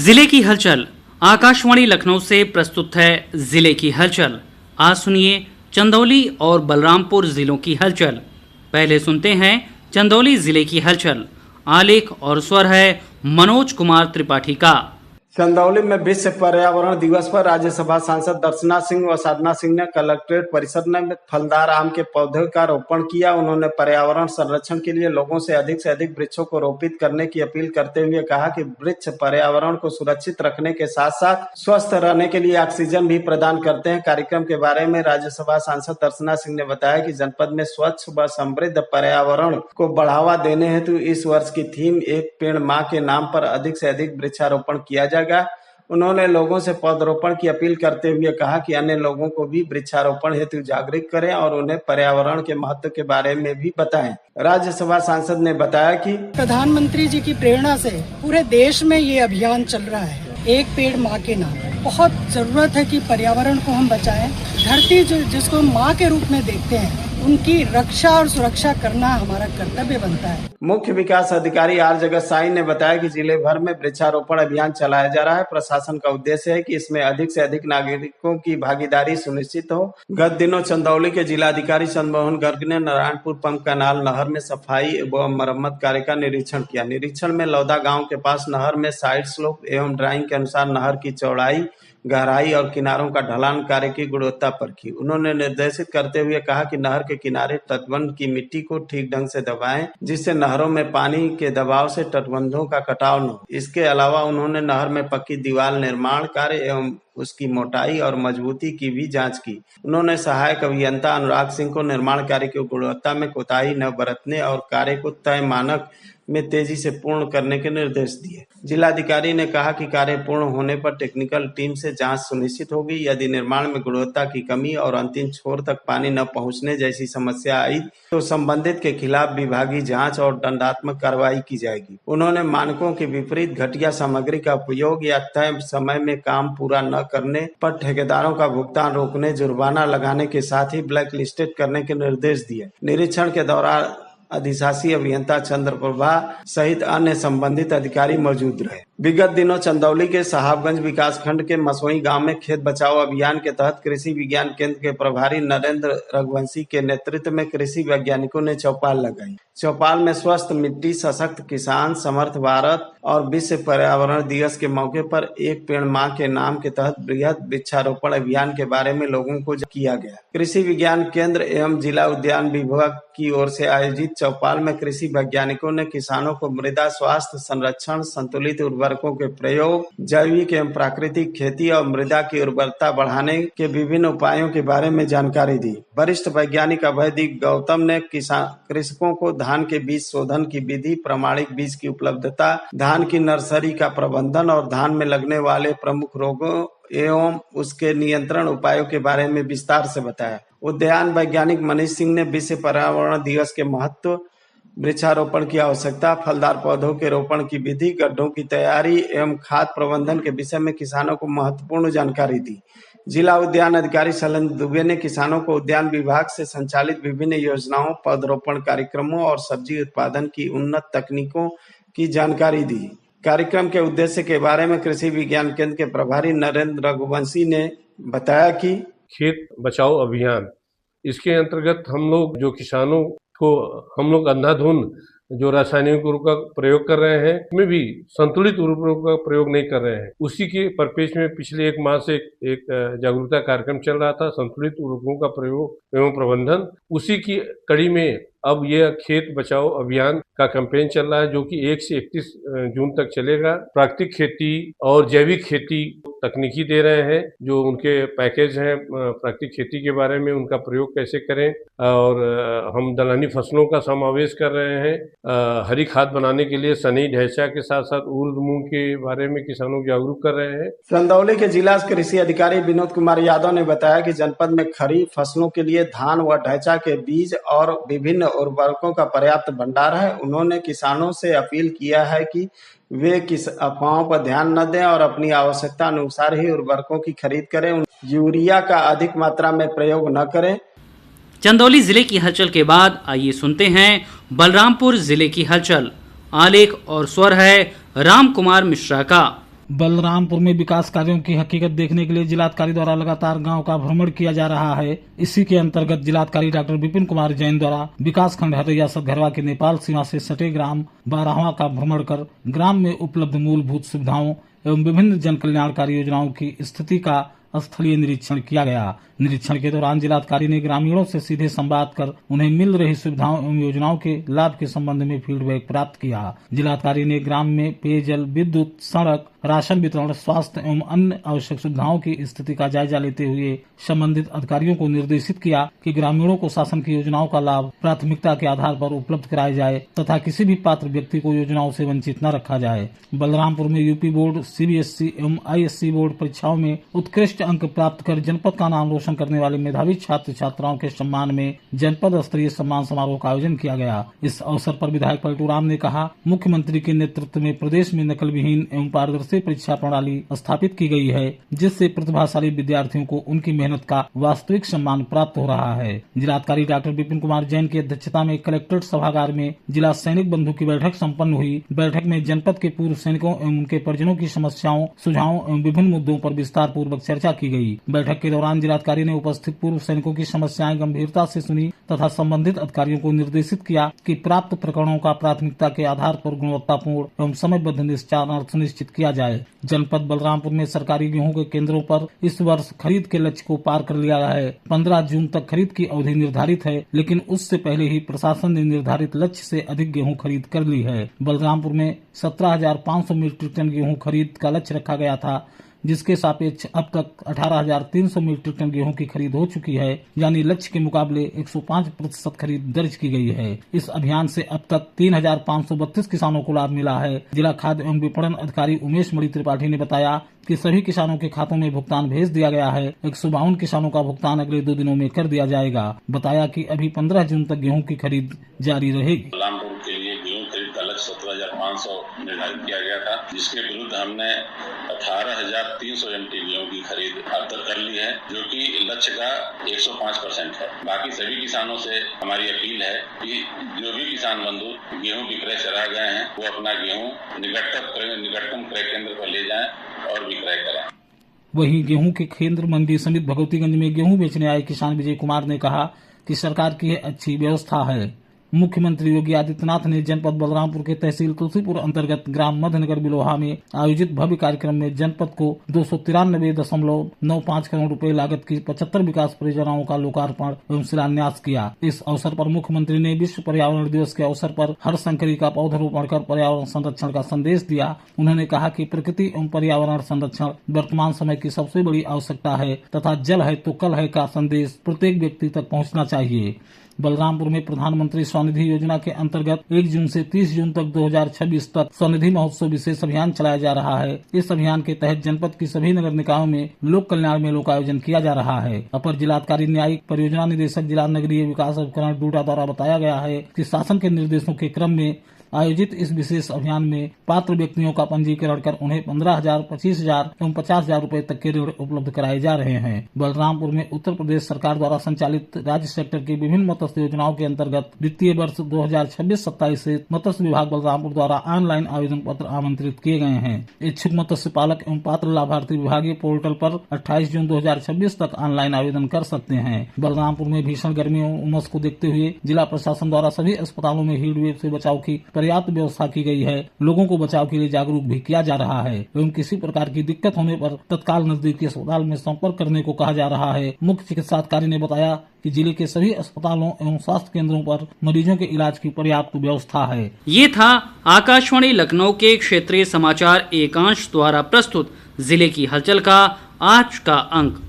जिले की हलचल। आकाशवाणी लखनऊ से प्रस्तुत है जिले की हलचल। आज सुनिए चंदौली और बलरामपुर जिलों की हलचल। पहले सुनते हैं चंदौली जिले की हलचल। आलेख और स्वर है मनोज कुमार त्रिपाठी का। चंदौली में विश्व पर्यावरण दिवस पर राज्यसभा सांसद दर्शना सिंह व साधना सिंह ने कलेक्ट्रेट परिसर में फलदार आम के पौधे का रोपण किया। उन्होंने पर्यावरण संरक्षण के लिए लोगों से अधिक वृक्षों को रोपित करने की अपील करते हुए कहा कि वृक्ष पर्यावरण को सुरक्षित रखने के साथ साथ स्वस्थ रहने के लिए ऑक्सीजन भी प्रदान करते हैं। कार्यक्रम के बारे में राज्यसभा सांसद दर्शना सिंह ने बताया कि जनपद में स्वच्छ व समृद्ध पर्यावरण को बढ़ावा देने हेतु इस वर्ष की थीम एक पेड़ माँ के नाम पर अधिक से अधिक वृक्षारोपण किया जाएगा। उन्होंने लोगों से पौधरोपण की अपील करते हुए कहा कि अन्य लोगों को भी वृक्षारोपण हेतु जागरूक करें और उन्हें पर्यावरण के महत्व के बारे में भी बताएं। राज्यसभा सांसद ने बताया कि प्रधानमंत्री जी की प्रेरणा से पूरे देश में ये अभियान चल रहा है, एक पेड़ माँ के नाम। बहुत जरूरत है कि पर्यावरण को हम बचाएं। धरती जिसको माँ के रूप में देखते हैं, उनकी रक्षा और सुरक्षा करना हमारा कर्तव्य बनता है। मुख्य विकास अधिकारी आर जगत साई ने बताया कि जिले भर में वृक्षारोपण अभियान चलाया जा रहा है। प्रशासन का उद्देश्य है कि इसमें अधिक से अधिक नागरिकों की भागीदारी सुनिश्चित हो। गत दिनों चंदौली के जिलाधिकारी चंद्रमोहन गर्ग ने नारायणपुर पंप कैनाल नहर में सफाई एवं मरम्मत कार्य का निरीक्षण किया। निरीक्षण में लौदा गाँव के पास नहर में साइड स्लोप एवं ड्राइंग के अनुसार नहर की चौड़ाई, गहराई और किनारों का ढलान कार्य की गुणवत्ता परखी। उन्होंने निर्देशित करते हुए कहा कि नहर के किनारे तटबंध की मिट्टी को ठीक ढंग से दबाएं, जिससे नहरों में पानी के दबाव से तटबंधों का कटाव न हो। इसके अलावा उन्होंने नहर में पक्की दीवार निर्माण कार्य एवं उसकी मोटाई और मजबूती की भी जांच की। उन्होंने सहायक अभियंता अनुराग सिंह को निर्माण कार्य की गुणवत्ता में कोताही न बरतने और कार्य को तय मानक में तेजी से पूर्ण करने के निर्देश दिए। जिलाधिकारी ने कहा कि कार्य पूर्ण होने पर टेक्निकल टीम से जांच सुनिश्चित होगी। यदि निर्माण में गुणवत्ता की कमी और अंतिम छोर तक पानी न पहुंचने जैसी समस्या आई तो संबंधित के खिलाफ विभागीय जांच और दंडात्मक कार्रवाई की जाएगी। उन्होंने मानकों के विपरीत घटिया सामग्री का उपयोग या तय समय में काम पूरा न करने पर ठेकेदारों का भुगतान रोकने, जुर्माना लगाने के साथ ही ब्लैक लिस्टेड करने के निर्देश दिए। निरीक्षण के दौरान अधिशासी अभियंता चंद्रप्रभा सहित अन्य संबंधित अधिकारी मौजूद रहे। विगत दिनों चंदौली के साहबगंज विकासखंड के मसोई गांव में खेत बचाओ अभियान के तहत कृषि विज्ञान केंद्र के प्रभारी नरेंद्र रघुवंशी के नेतृत्व में कृषि वैज्ञानिकों ने चौपाल लगाई। चौपाल में स्वस्थ मिट्टी, सशक्त किसान, समर्थ भारत और विश्व पर्यावरण दिवस के मौके पर एक पेड़ माँ के नाम के तहत बृहद वृक्षारोपण अभियान के बारे में लोगों को किया गया। कृषि विज्ञान केंद्र एवं जिला उद्यान विभाग की ओर से आयोजित चौपाल में कृषि वैज्ञानिकों ने किसानों को मृदा स्वास्थ्य संरक्षण, संतुलित उर्वरकों के प्रयोग, जैविक एवं प्राकृतिक खेती और मृदा की उर्वरता बढ़ाने के विभिन्न उपायों के बारे में जानकारी दी। वरिष्ठ वैज्ञानिक अभयदीप गौतम ने कृषकों को धान के बीज शोधन की विधि, प्रमाणिक बीज की उपलब्धता, धान की नर्सरी का प्रबंधन और धान में लगने वाले प्रमुख रोगों एवं उसके नियंत्रण उपायों के बारे में विस्तार से बताया। उद्यान वैज्ञानिक मनीष सिंह ने विश्व पर्यावरण दिवस के महत्व, वृक्षारोपण की आवश्यकता, फलदार पौधों के रोपण की विधि, गड्ढों की तैयारी एवं खाद प्रबंधन के विषय में किसानों को महत्वपूर्ण जानकारी दी। जिला उद्यान अधिकारी शैलेंद्र दुबे ने किसानों को उद्यान विभाग से संचालित विभिन्न योजनाओं, पौधरोपण कार्यक्रमों और सब्जी उत्पादन की उन्नत तकनीकों की जानकारी दी। कार्यक्रम के उद्देश्य के बारे में कृषि विज्ञान केंद्र के प्रभारी नरेंद्र रघुवंशी ने बताया कि खेत बचाओ अभियान, इसके अंतर्गत हम लोग जो किसानों को हम लोग अंधाधुंध जो रासायनिक उर्वरक का प्रयोग कर रहे हैं, उसमें भी संतुलित उर्वरकों का प्रयोग नहीं कर रहे हैं। उसी के परिप्रेक्ष्य में पिछले एक माह से एक जागरूकता कार्यक्रम चल रहा था, संतुलित उर्वरकों का प्रयोग एवं प्रबंधन। उसी की कड़ी में अब यह खेत बचाओ अभियान का कैंपेन चल रहा है, जो कि 1 से 31 जून तक चलेगा। प्राकृतिक खेती और जैविक खेती तकनीकी दे रहे हैं, जो उनके पैकेज हैं प्राकृतिक खेती के बारे में, उनका प्रयोग कैसे करें, और हम दलहनी फसलों का समावेश कर रहे हैं। हरी खाद बनाने के लिए सनई ढैंचा के साथ साथ उर्द मूंग के बारे में किसानों को जागरूक कर रहे हैं। चंदौली के जिला कृषि अधिकारी विनोद कुमार यादव ने बताया कि जनपद में खरीफ फसलों के लिए धान व ढैंचा के बीज और विभिन्न उर्वरकों का पर्याप्त भंडार है। उन्होंने किसानों से अपील किया है कि वे किस अफवाहों पर ध्यान न दें और अपनी आवश्यकता अनुसार ही उर्वरकों की खरीद करें। यूरिया का अधिक मात्रा में प्रयोग न करें। चंदौली जिले की हलचल के बाद आइए सुनते हैं बलरामपुर जिले की हलचल। आलेख और स्वर है राम कुमार मिश्रा का। बलरामपुर में विकास कार्यों की हकीकत देखने के लिए जिलाधिकारी द्वारा लगातार गांव का भ्रमण किया जा रहा है। इसी के अंतर्गत जिलाधिकारी डॉक्टर विपिन कुमार जैन द्वारा विकास खंड हरैया सतघरवा के नेपाल सीमा से सटे ग्राम बारहवा का भ्रमण कर ग्राम में उपलब्ध मूलभूत सुविधाओं एवं विभिन्न जन कल्याणकारी योजनाओं की स्थिति का स्थलीय निरीक्षण किया गया। निरीक्षण के दौरान जिलाधिकारी ने ग्रामीणों से सीधे संवाद कर उन्हें मिल रही सुविधाओं एवं योजनाओं के लाभ के संबंध में फीडबैक प्राप्त किया। जिलाधिकारी ने ग्राम में पेयजल, विद्युत, सड़क, राशन वितरण, स्वास्थ्य एवं अन्य आवश्यक सुविधाओं की स्थिति का जायजा लेते हुए संबंधित अधिकारियों को निर्देशित किया कि ग्रामीणों को शासन की योजनाओं का लाभ प्राथमिकता के आधार पर उपलब्ध कराया जाए तथा किसी भी पात्र व्यक्ति को योजनाओं से वंचित न रखा जाए। बलरामपुर में यूपी बोर्ड, सीबीएसई एवं आईएससी बोर्ड परीक्षाओं में उत्कृष्ट अंक प्राप्त कर जनपद का नाम रोशन करने वाले मेधावी छात्र छात्राओं के सम्मान में जनपद स्तरीय सम्मान समारोह का आयोजन किया गया। इस अवसर पर विधायक पलटू राम ने कहा, मुख्यमंत्री के नेतृत्व में प्रदेश में नकल विहीन एवं पारदर्शी परीक्षा प्रणाली स्थापित की गई है, जिससे प्रतिभाशाली विद्यार्थियों को उनकी मेहनत का वास्तविक सम्मान प्राप्त हो रहा है। जिलाधिकारी डॉक्टर विपिन कुमार जैन की अध्यक्षता में कलेक्ट्रेट सभागार में जिला सैनिक बंधु की बैठक सम्पन्न हुई। बैठक में जनपद के पूर्व सैनिकों एवं उनके परिजनों की समस्याओं, सुझावों एवं विभिन्न मुद्दों पर विस्तार पूर्वक चर्चा की गई। बैठक के दौरान जिलाधिकारी ने उपस्थित पूर्व सैनिकों की समस्याएं गंभीरता से सुनी तथा संबंधित अधिकारियों को निर्देशित किया कि प्राप्त प्रकरणों का प्राथमिकता के आधार पर गुणवत्तापूर्ण एवं समयबद्ध निस्तारण सुनिश्चित किया जाए। जनपद बलरामपुर में सरकारी गेहूं के केंद्रों पर इस वर्ष खरीद के लक्ष्य को पार कर लिया है। 15 जून तक खरीद की अवधि निर्धारित है, लेकिन उससे पहले ही प्रशासन ने निर्धारित लक्ष्य से अधिक गेहूं खरीद कर ली है। बलरामपुर में 17,500 मीट्रिक टन गेहूं खरीद का लक्ष्य रखा गया था, जिसके सापेक्ष अब तक 18,300 मीट्रिक टन गेहूं की खरीद हो चुकी है, यानी लक्ष्य के मुकाबले 105% खरीद दर्ज की गई है। इस अभियान से अब तक 3,532 किसानों को लाभ मिला है। जिला खाद्य एवं विपणन अधिकारी उमेश मणि त्रिपाठी ने बताया कि सभी किसानों के खातों में भुगतान भेज दिया गया है। 152 किसानों का भुगतान अगले 2 दिनों में कर दिया जाएगा। बताया कि अभी 15 जून तक गेहूं की खरीद जारी रहेगी। 17,500 निर्धारित किया गया था, जिसके विरुद्ध हमने 18,300 MT गेहूं की खरीद अब तक कर ली है, जो कि लक्ष्य का 105% है। बाकी सभी किसानों से हमारी अपील है कि जो भी किसान बंधु गेहूं विक्रय चला गए हैं, वो अपना गेहूं निकटतम क्रय केंद्र पर ले जाएं और विक्रय करें। वहीं गेहूं के केंद्र मंडी समिति भगवतीगंज में गेहूं बेचने आए किसान विजय कुमार ने कहा कि सरकार की अच्छी व्यवस्था है। मुख्यमंत्री योगी आदित्यनाथ ने जनपद बलरामपुर के तहसील तुलसीपुर अंतर्गत ग्राम मध्यनगर बिलोहा में आयोजित भव्य कार्यक्रम में जनपद को 293.95 करोड़ रुपए लागत की 75 विकास परियोजनाओं का लोकार्पण एवं शिलान्यास किया। इस अवसर पर मुख्यमंत्री ने विश्व पर्यावरण दिवस के अवसर पर हर शंकरी का पौधरोपण कर पर्यावरण संरक्षण का संदेश दिया। उन्होंने कहा कि प्रकृति एवं पर्यावरण संरक्षण वर्तमान समय की सबसे बड़ी आवश्यकता है तथा जल है तो कल है का संदेश प्रत्येक व्यक्ति तक पहुँचना चाहिए। बलरामपुर में प्रधानमंत्री स्वनिधि योजना के अंतर्गत 1 जून से 30 जून तक 2026 तक स्वनिधि महोत्सव विशेष अभियान चलाया जा रहा है। इस अभियान के तहत जनपद की सभी नगर निकायों में लोक कल्याण मेलों का आयोजन किया जा रहा है। अपर जिलाधिकारी न्यायिक परियोजना निदेशक जिला नगरीय विकास उपकरण डूडा द्वारा बताया गया है कि शासन के निर्देशों के क्रम में आयोजित इस विशेष अभियान में पात्र व्यक्तियों का पंजीकरण कर उन्हें 15,000, 25,000 एवं 50,000 रूपए तक के ऋण उपलब्ध कराए जा रहे हैं। बलरामपुर में उत्तर प्रदेश सरकार द्वारा संचालित राज्य सेक्टर की विभिन्न मत्स्य योजनाओं के अंतर्गत वित्तीय वर्ष 2026-27 से मत्स्य विभाग बलरामपुर द्वारा ऑनलाइन आवेदन पत्र आमंत्रित किए गए हैं। इच्छुक मत्स्य पालक एवं पात्र लाभार्थी विभागीय पोर्टल पर 28 जून 2026 तक ऑनलाइन आवेदन कर सकते हैं। बलरामपुर में भीषण गर्मी एवं उमस को देखते हुए जिला प्रशासन द्वारा सभी अस्पतालों में हीट वेव से बचाव की पर्याप्त व्यवस्था की गई है। लोगों को बचाव के लिए जागरूक भी किया जा रहा है एवं किसी प्रकार की दिक्कत होने पर तत्काल नजदीकी अस्पताल में संपर्क करने को कहा जा रहा है। मुख्य चिकित्सा अधिकारी ने बताया कि जिले के सभी अस्पतालों एवं स्वास्थ्य केंद्रों पर मरीजों के इलाज की पर्याप्त व्यवस्था है। ये था आकाशवाणी लखनऊ के क्षेत्रीय समाचार एकांश द्वारा प्रस्तुत जिले की हलचल का आज का अंक।